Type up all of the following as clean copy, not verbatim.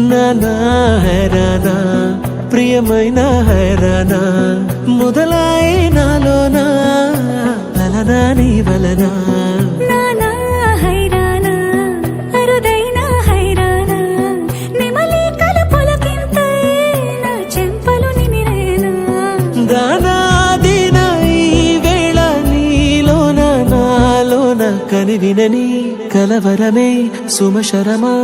నానా హైరానా ప్రియమైన హైరానా మొదలాయి నాలోనా లలనా నీ వలనా నానా హైరానా అరుదైన హైరానా నిమలి కలుపులకింతై నా చెంపలు నిమిరేనా దానాదిన ఈ వేళ నీలోన నాలోన కనివినని కలవరమే సుమశరమా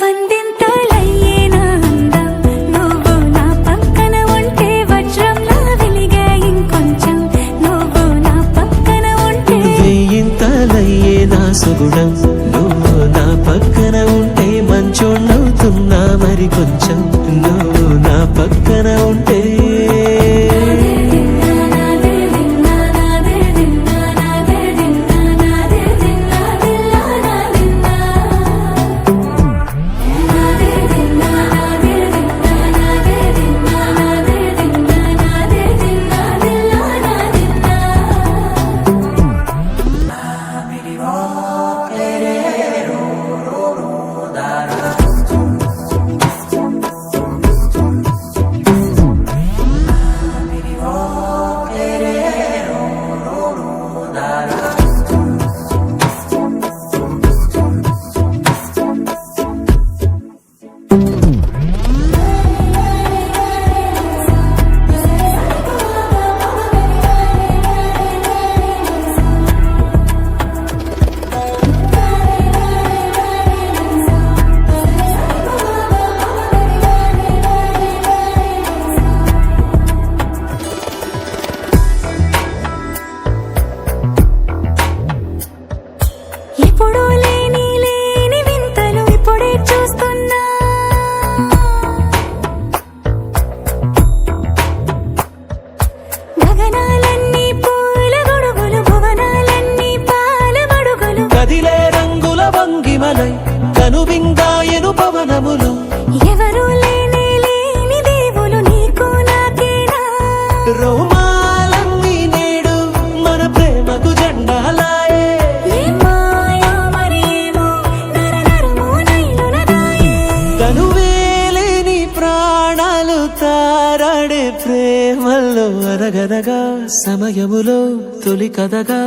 వందింతలయ్యేనా అందం నువ్వు నా పక్కన ఉంటే వజ్రంలా వెలిగే ఇంకొంచెం నువ్వు నా పక్కన ఉంటే వెయ్యింతలయ్యే నా సుగుణం నువ్వు నా పక్కన ఉంటే మంచోణ్ణవుతున్నా మరి కొంచెం నువ్వు నా పక్కన ఉంటే ఎప్పుడూ లేని లేని వింతలు ఇప్పుడే చూస్తున్నా గగనాలన్నీ పూల గొడుగులు భువనాలన్నీ పాల మడుగులు కదిలే రంగుల వంగిమలై కనువిందాయను పవనములు ఎవరు లేని లేని దేవులు నీకు నాకేనా రోమాలన్నీ నేడు మన ప్రేమకు జెండాలాయే మాయా మరేమో నరనరమో నైలునదాయే కనువేలేని ప్రాణాలు తారాడే ప్రేమల్లో అరగనగా సమయములో తొలి కథగా